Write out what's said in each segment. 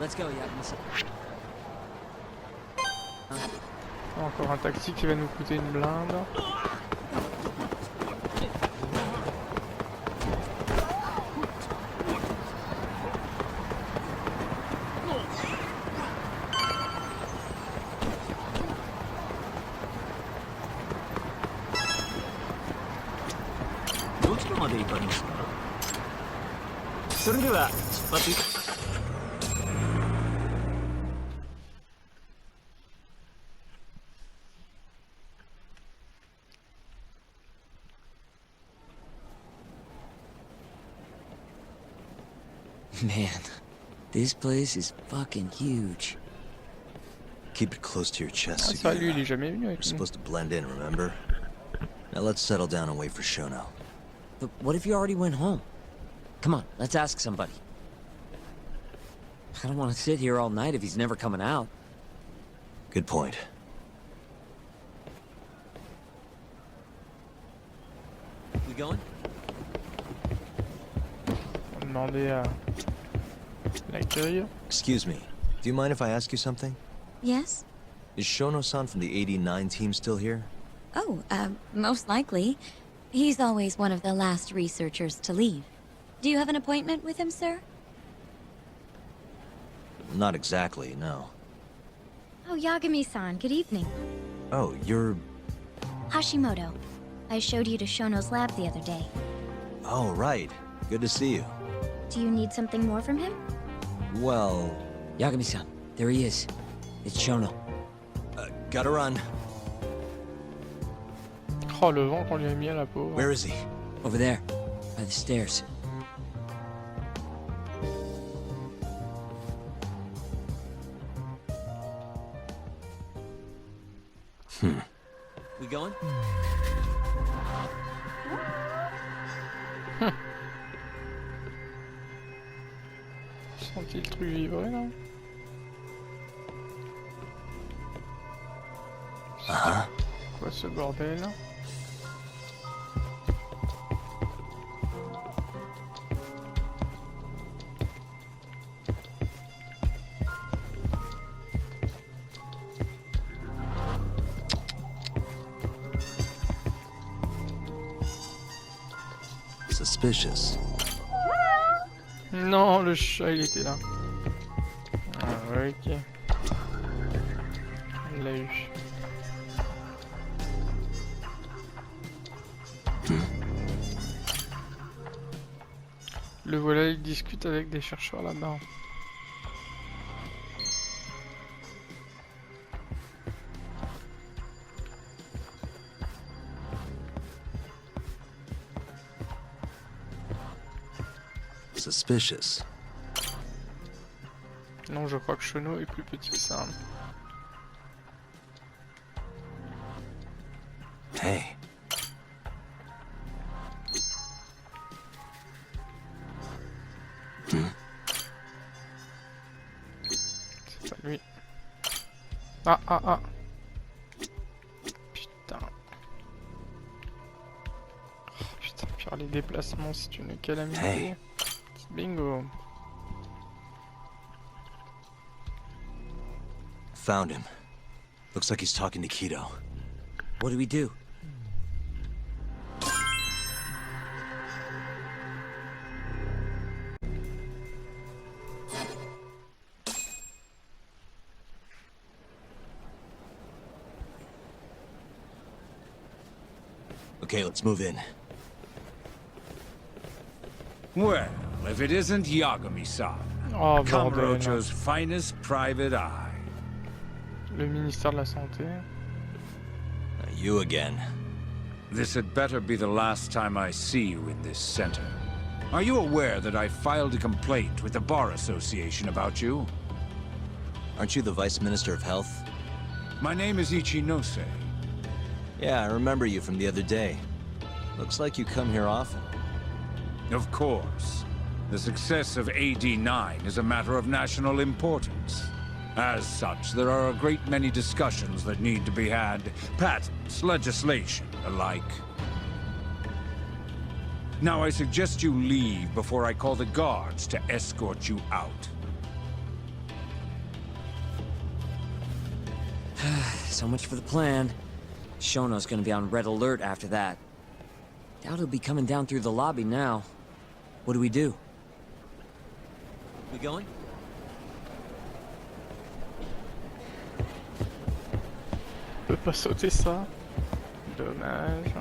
Let's go, Yagami-san. Encore un taxi qui va nous coûter une blinde. Man, this place is fucking huge. Keep it close to your chest. Ah, ça, lui, il est jamais venu We're avec nous. supposed to blend in, remember? Now let's settle down and wait for Shono. But what if you already went home? Come on, let's ask somebody. I don't want to sit here all night if he's never coming out. Good point. We going? On va demander à l'accueil. Excuse me. Do you mind if I ask you something? Yes? Is Shono-san from the 89 team still here? Oh, most likely. He's always one of the last researchers to leave. Do you have an appointment with him, sir? Not exactly, no. Oh, Yagami-san, good evening. Oh, you're... Hashimoto. I showed you to Shono's lab the other day. Oh, right. Good to see you. Do you need something more from him? Well... Yagami-san, there he is. It's Shono. Gotta run. Oh, le vent qu'on lui a mis à la peau. Where is he? Over there, by the stairs. We going? Senti le truc vibrer là? Quoi ce bordel? Suspicious. Non, le chat il était là. Ah, ok. Il l'a eu. Le voilà, il discute avec des chercheurs là-bas. Suspicious. Non, je crois que Shono est plus petit que ça. Hey. C'est pas lui. Ah, ah, ah. Putain. Oh, putain, faire les déplacements, c'est une calamité. Hey. Bingo. Found him. Looks like he's talking to Kido. What do we do? Okay, let's move in. Well, if it isn't Yagami-san, Oh, bordel. Kamurocho's finest private eye. Le ministère de la Santé. You again. This had better be the last time I see you in this center. Are you aware that I filed a complaint with the Bar Association about you? Aren't you the Vice Minister of Health? My name is Ichinose. Yeah, I remember you from the other day. Looks like you come here often. Of course. The success of AD9 is a matter of national importance. As such, there are a great many discussions that need to be had. Patents, legislation, alike. Now I suggest you leave before I call the guards to escort you out. So much for the plan. Shono's gonna be on red alert after that. Doubt he'll be coming down through the lobby now. What do we do? We going? On peut pas sauter ça. Dommage.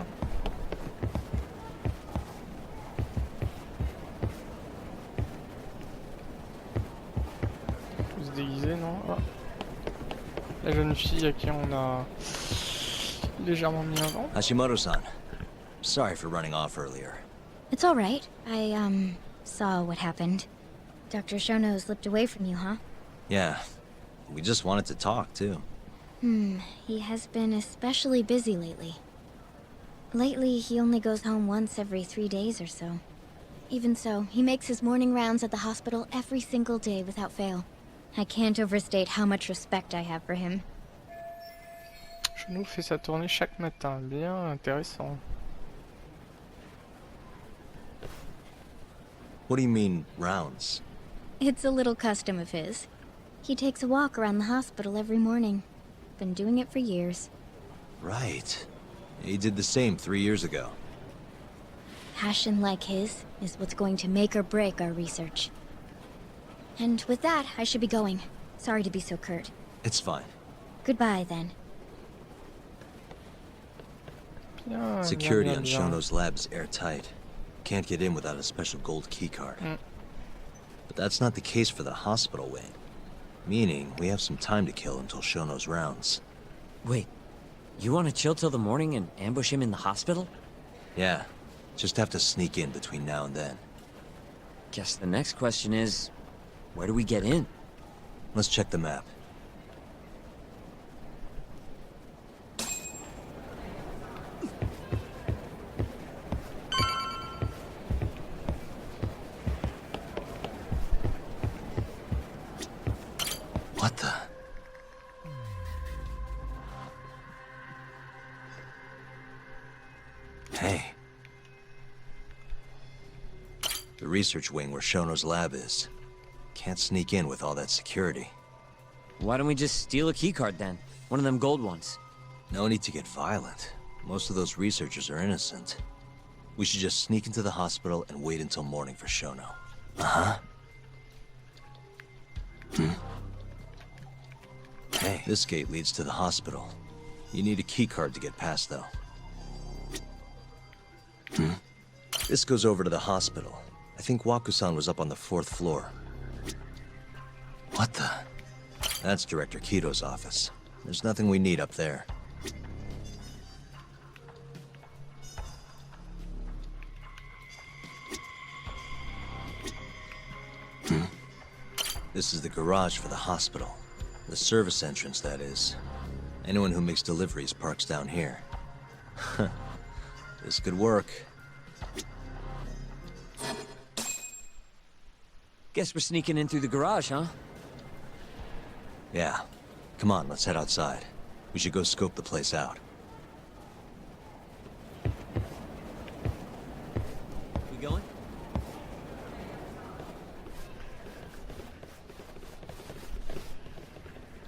Tous déguisés, non? Ah. La jeune fille à qui on a légèrement mis un vent. Hashimoto-san. Sorry for running off earlier. It's all right. I, saw what happened. Dr. Shono slipped away from you, huh? Yeah. We just wanted to talk, too. He has been especially busy lately. Lately, he only goes home once every 3 days or so. Even so, he makes his morning rounds at the hospital every single day without fail. I can't overstate how much respect I have for him. Shono fait sa tournée chaque matin. Bien intéressant. What do you mean, rounds? It's a little custom of his. He takes a walk around the hospital every morning. Been doing it for years. Right. He did the same 3 years ago. Passion like his is what's going to make or break our research. And with that, I should be going. Sorry to be so curt. It's fine. Goodbye, then. Bien, Security bien, on bien, bien. Shono's lab is airtight. Can't get in without a special gold keycard. But that's not the case for the hospital wing. Meaning, we have some time to kill until Shono's rounds. Wait, you want to chill till the morning and ambush him in the hospital? Yeah, just have to sneak in between now and then. Guess the next question is, where do we get in? Let's check the map. What the? Hey. The research wing where Shono's lab is. Can't sneak in with all that security. Why don't we just steal a keycard then? One of them gold ones. No need to get violent. Most of those researchers are innocent. We should just sneak into the hospital and wait until morning for Shono. Uh-huh. Hey, this gate leads to the hospital. You need a keycard to get past, though. This goes over to the hospital. I think Waku-san was up on the 4th floor. What the? That's Director Kito's office. There's nothing we need up there. This is the garage for the hospital. The service entrance, that is. Anyone who makes deliveries parks down here. This could work. Guess we're sneaking in through the garage, huh? Yeah. Come on, let's head outside. We should go scope the place out. We going?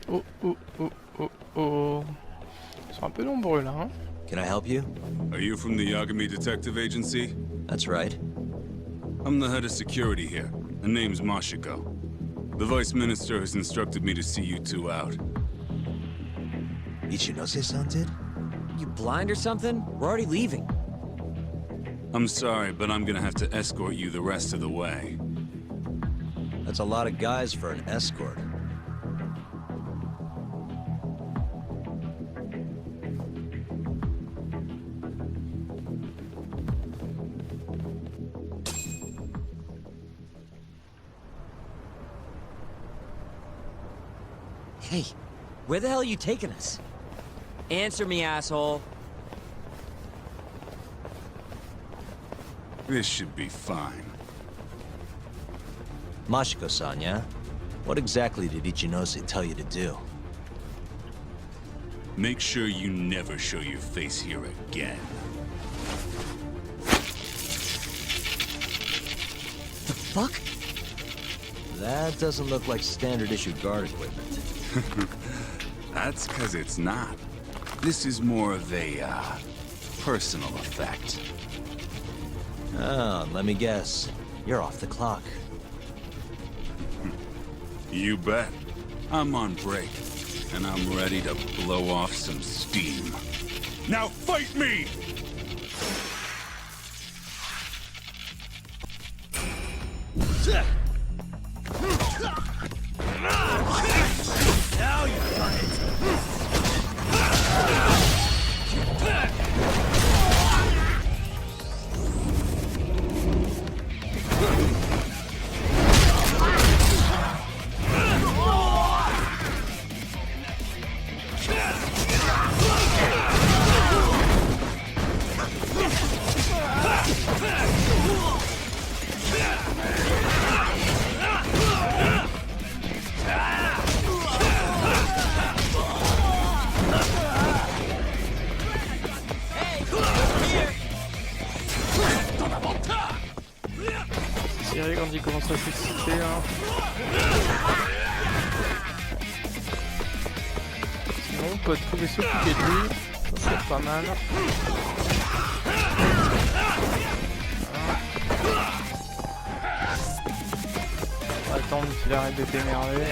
Oh, oh, oh, oh, oh. Ils sont un peu nombreux là, hein? Can I help you? Are you from the Yagami Detective Agency? That's right. I'm the head of security here. Her name's Mashiko. The Vice Minister has instructed me to see you two out. Ichinose-san did? You blind or something? We're already leaving. I'm sorry, but I'm gonna have to escort you the rest of the way. That's a lot of guys for an escort. Hey, where the hell are you taking us? Answer me, asshole. This should be fine. Mashiko-san, yeah? What exactly did Ichinose tell you to do? Make sure you never show your face here again. The fuck? That doesn't look like standard issue guard equipment. That's because it's not. This is more of a, personal effect. Oh, let me guess. You're off the clock. You bet. I'm on break, and I'm ready to blow off some steam. Now fight me! Now you've done it! C'est vrai quand il commence à s'exciter. Hein. Sinon on peut trouver s'occuper de lui. Ça c'est pas mal. On va attendre qu'il arrête d'être énervé.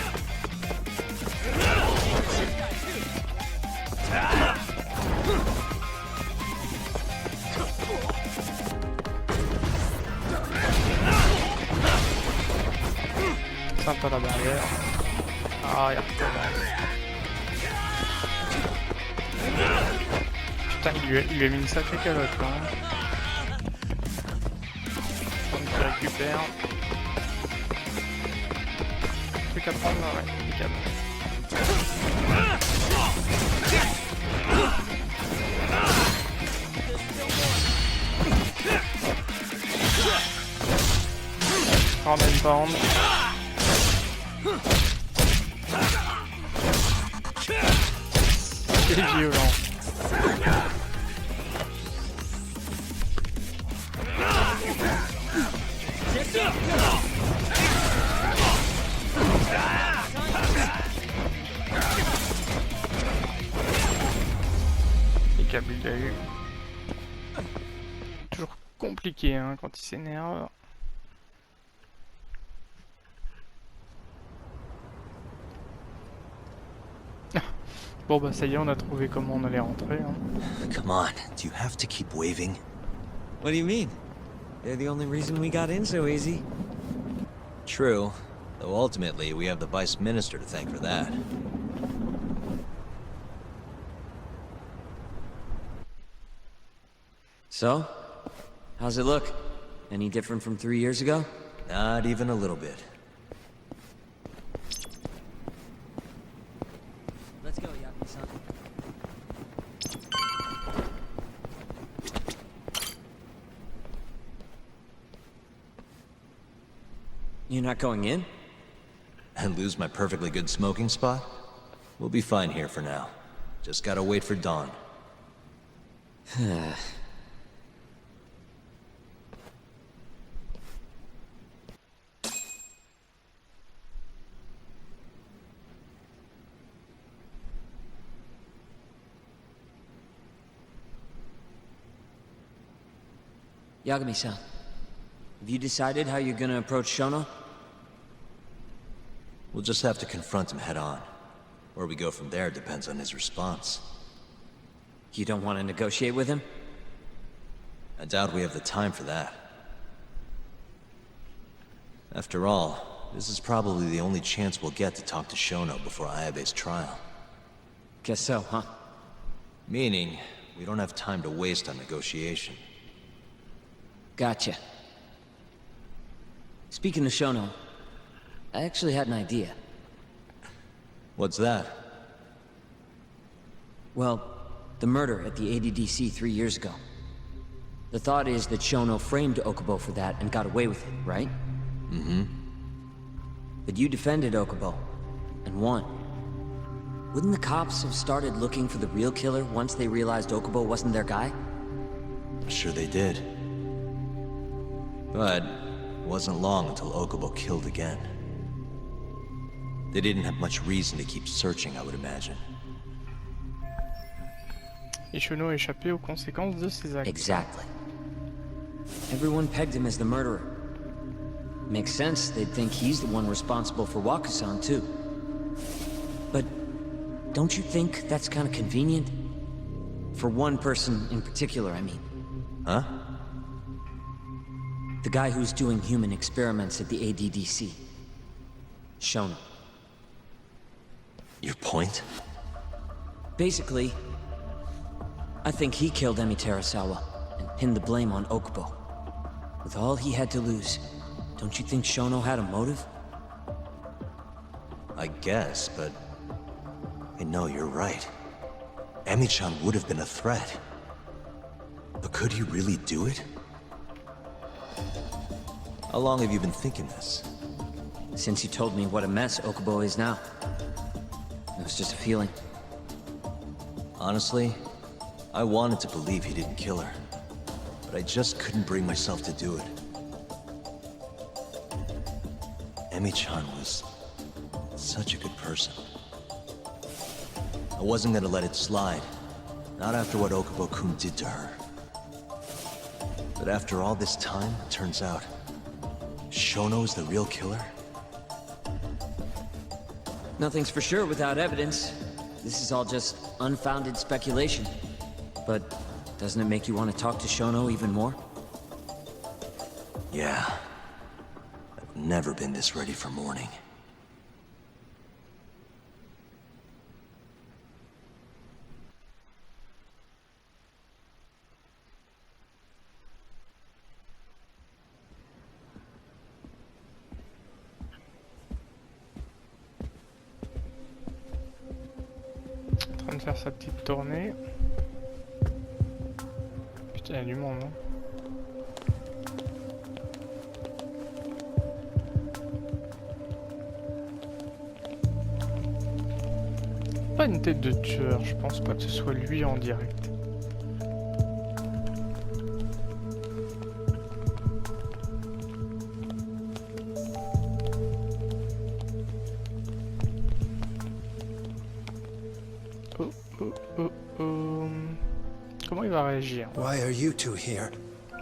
Sympa la barrière. Ah, il recommence. Putain, il lui a mis une sacrée calotte quand même. Donc il récupère. Truc à prendre, ouais, impeccable. Prends même pas. C'est violent. Les câbles il a eu. Toujours compliqué hein, quand il s'énerve. Bon bah ça y est, on a trouvé comment on allait rentrer. Hein. Come on, do you have to keep waving? What do you mean? They're the only reason we got in so easy. True, though ultimately we have the Vice Minister to thank for that. So? How's it look? Any different from 3 years ago? Not even a little bit. Let's go, Yaku-san. You're not going in? And lose my perfectly good smoking spot? We'll be fine here for now. Just gotta wait for dawn. Yagami-san, have you decided how you're gonna approach Shono? We'll just have to confront him head on. Where we go from there depends on his response. You don't want to negotiate with him? I doubt we have the time for that. After all, this is probably the only chance we'll get to talk to Shono before Ayabe's trial. Guess so, huh? Meaning, we don't have time to waste on negotiation. Gotcha. Speaking of Shono, I actually had an idea. What's that? Well, the murder at the ADDC 3 years ago. The thought is that Shono framed Okubo for that and got away with it, right? Mm-hmm. But you defended Okubo, and won. Wouldn't the cops have started looking for the real killer once they realized Okubo wasn't their guy? Sure they did. But it wasn't long until Okubo killed again. They didn't have much reason to keep searching, I would imagine. Et Shono a échappé aux conséquences de ses actes. Exactly. Everyone pegged him as the murderer. Makes sense, they'd think he's the one responsible for Wakusan, too. But don't you think that's kind of convenient? For one person in particular, I mean. Huh? The guy who's doing human experiments at the ADDC. Shono. Your point? Basically, I think he killed Emi Terasawa and pinned the blame on Okubo. With all he had to lose, don't you think Shono had a motive? I guess, but... Hey, no, you're right. Emi-chan would have been a threat. But could he really do it? How long have you been thinking this? Since you told me what a mess Okubo is now. It was just a feeling. Honestly, I wanted to believe he didn't kill her. But I just couldn't bring myself to do it. Emi-chan was such a good person. I wasn't gonna let it slide. Not after what Okubo-kun did to her. But after all this time, it turns out Shono's the real killer? Nothing's for sure without evidence. This is all just unfounded speculation. But doesn't it make you want to talk to Shono even more? Yeah. I've never been this ready for morning. En train de faire sa petite tournée. Putain, il y a du monde, hein. Pas une tête de tueur, je pense pas que ce soit lui en direct. Comment il va réagir? Why are you two here?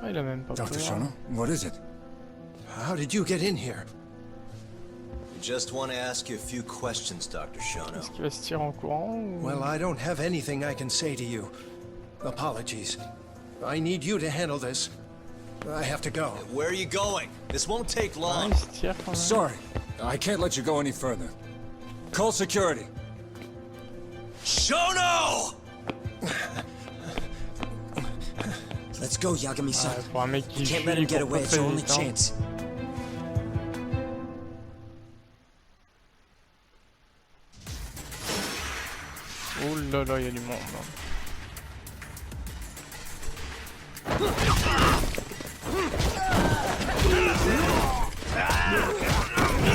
Ah, il a même pas Dr. peur. Shono, what is it? How did you get in here? We just want to ask you a few questions, Dr. Shono. Est-ce qu'il va se tirer en courant ou... Well, I don't have anything I can say to you. Apologies. I need you to handle this. I have to go. Where are you going? This won't take Ah, long. il se tire quand même. Sorry, I can't let you go any further. Call security. Shono! Let's go, Yagami-san. Ah, pour un mec qui Can't fuit, let him il get faut away, pas it's our très only évident. chance. Oh là là, il y a du monde.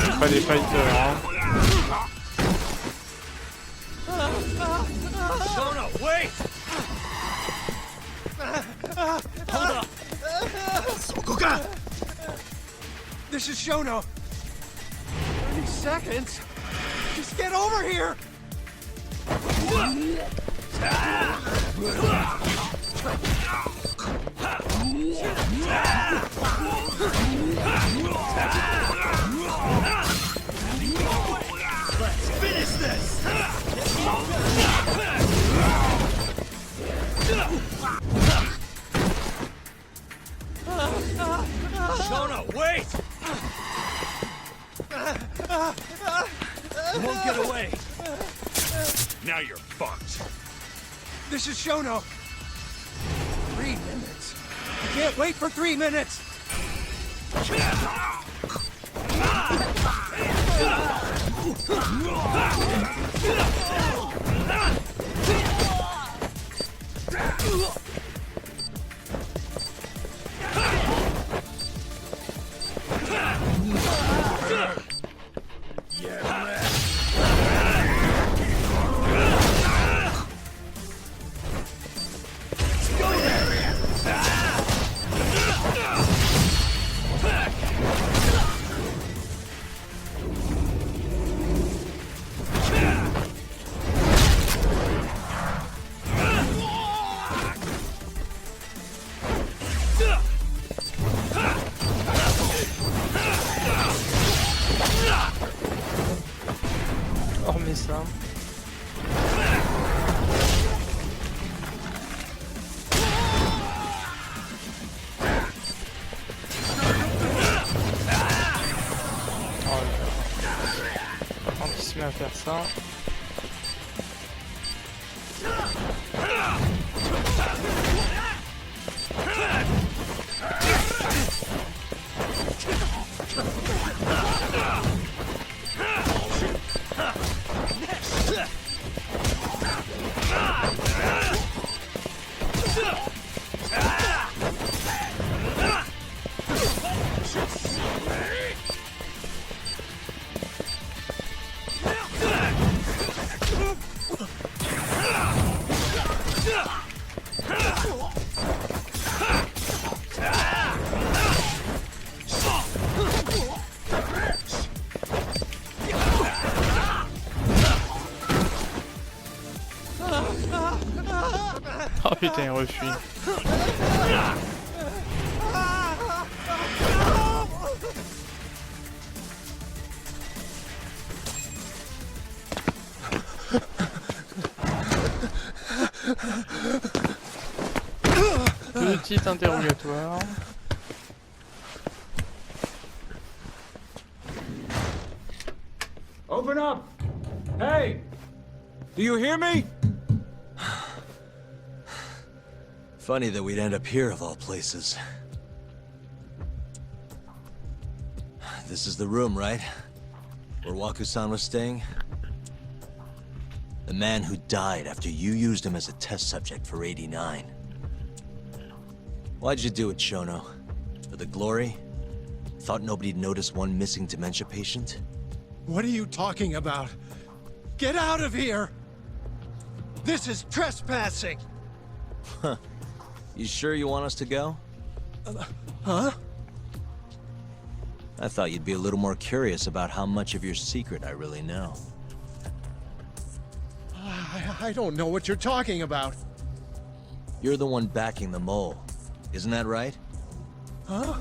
C'est pas des fighters, hein. Shono, wait! Hold up! Sokoka! This is Shono. 30 seconds? Just get over here! Let's finish this! Shono, wait! You won't get away. Now you're fucked. This is Shono. 3 minutes. I can't wait for 3 minutes. remet ça. Quand il se met à faire ça. Oh putain, il refuit. Petit interrogatoire. Open up! Hey! Do you hear me? Funny that we'd end up here of all places. This is the room, right? Where Waku-san was staying? The man who died after you used him as a test subject for 89. Why'd you do it, Shono? For the glory? Thought nobody'd notice one missing dementia patient? What are you talking about? Get out of here! This is trespassing! Huh. You sure you want us to go? Huh? I thought you'd be a little more curious about how much of your secret I really know. I don't know what you're talking about. You're the one backing the mole. Isn't that right? Huh?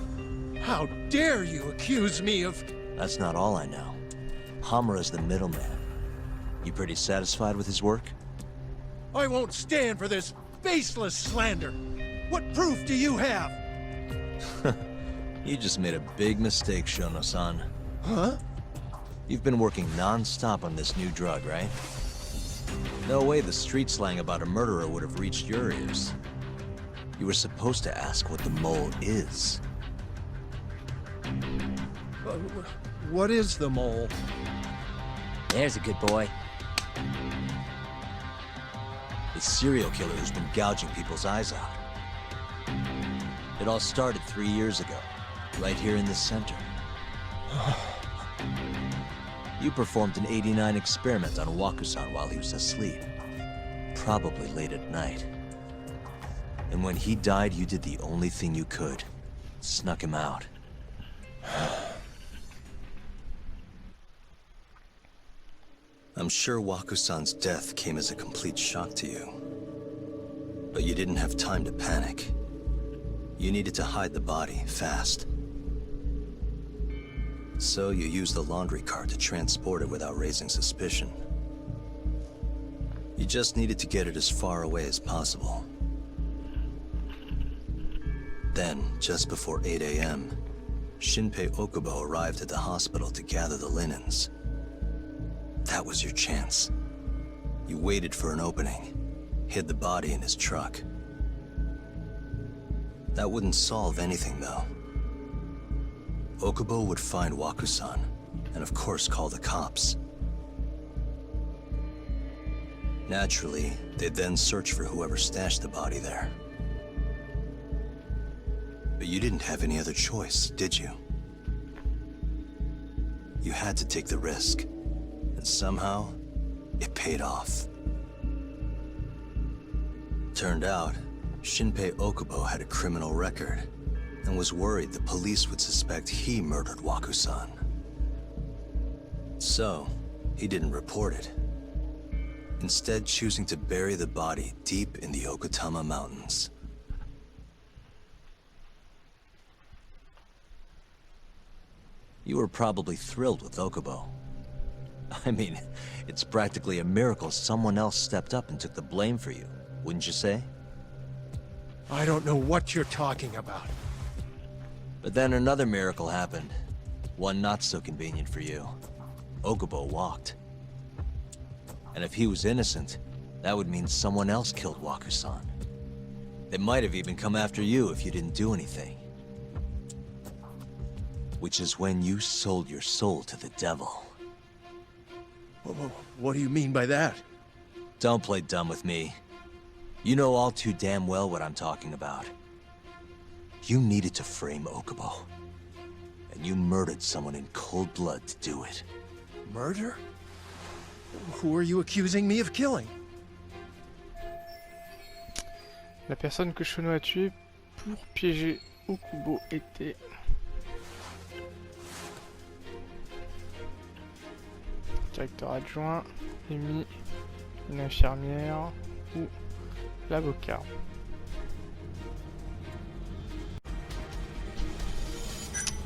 How dare you accuse me of... That's not all I know. Hamura's the middleman. You pretty satisfied with his work? I won't stand for this baseless slander. What proof do you have? You just made a big mistake, Shono-san. Huh? You've been working non-stop on this new drug, right? No way the street slang about a murderer would have reached your ears. You were supposed to ask what the mole is. What is the mole? There's a good boy. The serial killer who's been gouging people's eyes out. It all started 3 years ago, right here in this center. You performed an 89 experiment on Waku-san while he was asleep. Probably late at night. And when he died, you did the only thing you could. Snuck him out. I'm sure Waku-san's death came as a complete shock to you. But you didn't have time to panic. You needed to hide the body, fast. So you used the laundry cart to transport it without raising suspicion. You just needed to get it as far away as possible. Then, just before 8 a.m., Shinpei Okubo arrived at the hospital to gather the linens. That was your chance. You waited for an opening, hid the body in his truck. That wouldn't solve anything, though. Okubo would find Waku-san, and of course call the cops. Naturally, they'd then search for whoever stashed the body there. But you didn't have any other choice, did you? You had to take the risk, and somehow, it paid off. Turned out, Shinpei Okubo had a criminal record, and was worried the police would suspect he murdered Waku-san. So, he didn't report it. Instead choosing to bury the body deep in the Okutama Mountains. You were probably thrilled with Okubo. I mean, it's practically a miracle someone else stepped up and took the blame for you, wouldn't you say? I don't know what you're talking about. But then another miracle happened. One not so convenient for you. Okubo walked. And if he was innocent, that would mean someone else killed Waku-san. They might have even come after you if you didn't do anything. Which is when you sold your soul to the devil. What do you mean by that? Don't play dumb with me. You know all too damn well what I'm talking about. You needed to frame Okubo. And you murdered someone in cold blood to do it. Murder? Who are you accusing me of killing? La personne que Shono a tuée pour piéger Okubo était... Directeur adjoint, Amy, une infirmière ou l'avocat.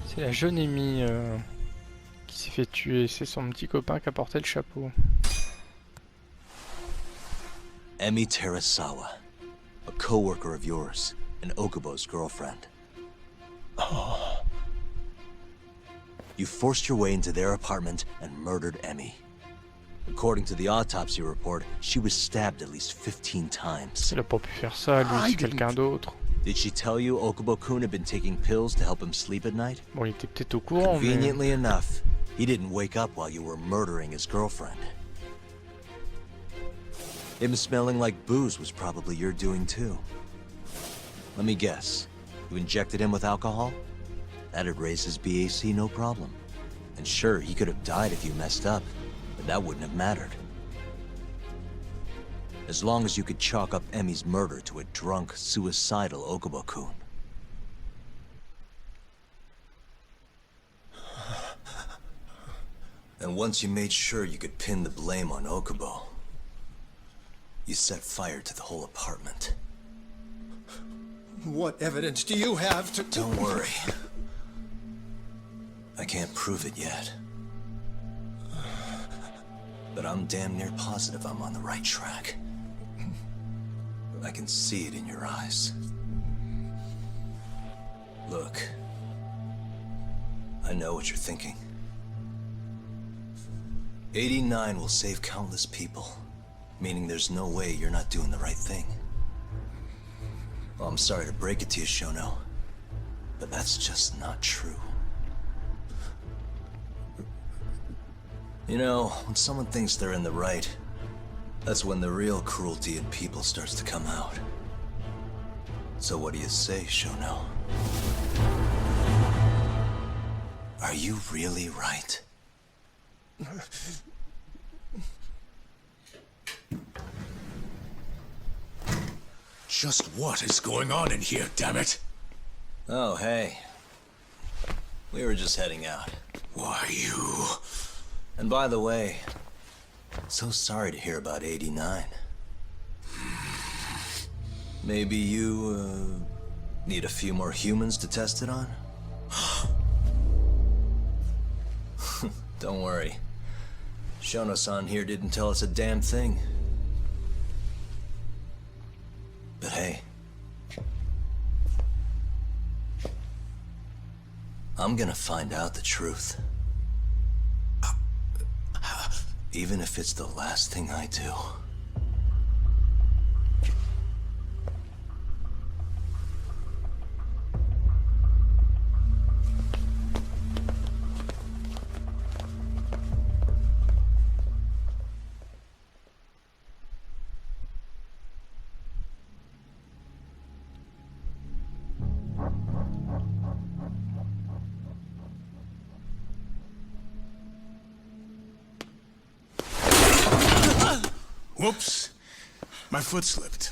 C'est la jeune Amy qui s'est fait tuer, c'est son petit copain qui a porté le chapeau. Emi Terasawa, a co-worker of yours, and Okubo's girlfriend. Oh. You forced your way into their apartment and murdered Emi. According to the autopsy report, she was stabbed at least 15 times. Il a pas pu faire ça, lui, c'est quelqu'un d'autre. Did she tell you Okubo-kun had been taking pills to help him sleep at night? Bon, il était peut-être au courant, mais... Conveniently enough, he didn't wake up while you were murdering his girlfriend. Him smelling like booze was probably your doing too. Let me guess. You injected him with alcohol? That'd raise his BAC no problem. And sure, he could have died if you messed up, but that wouldn't have mattered. As long as you could chalk up Emi's murder to a drunk, suicidal Okubo-kun. And once you made sure you could pin the blame on Okubo, you set fire to the whole apartment. What evidence do you have to... Don't worry. I can't prove it yet. But I'm damn near positive I'm on the right track. I can see it in your eyes. Look. I know what you're thinking. 89 will save countless people, meaning there's no way you're not doing the right thing. Well, I'm sorry to break it to you, Shono, but that's just not true. You know, when someone thinks they're in the right, that's when the real cruelty in people starts to come out. So what do you say, Shono? Are you really right? Just what is going on in here, damn it? Oh, hey. We were just heading out. Why, you... And by the way, so sorry to hear about 89. Maybe you, need a few more humans to test it on? Don't worry. Shono-san here didn't tell us a damn thing. But hey, I'm gonna find out the truth. Even if it's the last thing I do. Whoops. My foot slipped.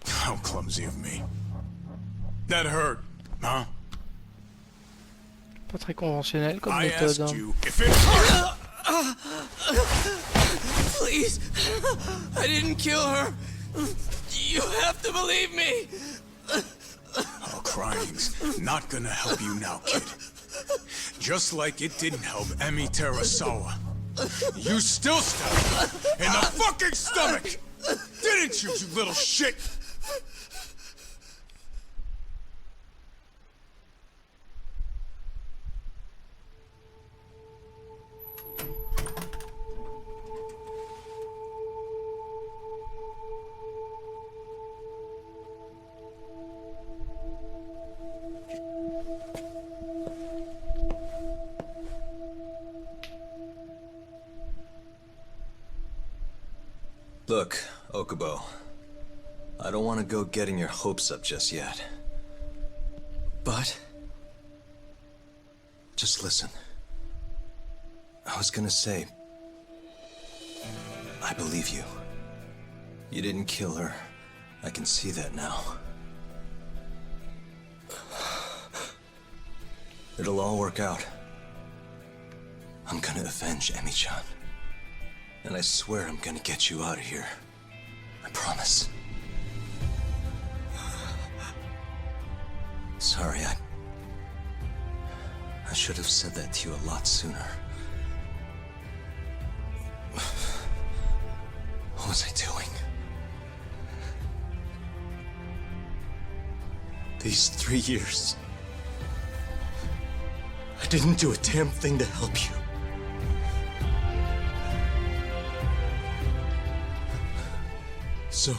How clumsy of me. That hurt, huh? Pas très conventionnel comme I méthode. asked Hein. you if it hurt. Please, I didn't kill her. You have to believe me. Oh, crying's not gonna help you now, kid. Just like it didn't help Emi Terasawa. You still stabbed him in the fucking stomach! Didn't you, you little shit? Look, Okubo. I don't want to go getting your hopes up just yet. But... just listen. I was gonna say... I believe you. You didn't kill her. I can see that now. It'll all work out. I'm gonna avenge Emi-chan. And I swear I'm gonna get you out of here. I promise. Sorry, I should have said that to you a lot sooner. What was I doing? These 3 years, I didn't do a damn thing to help you. So,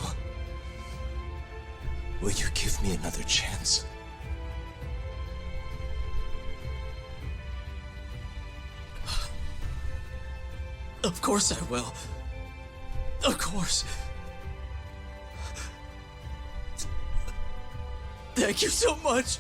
will you give me another chance? Of course I will. Of course. Thank you so much.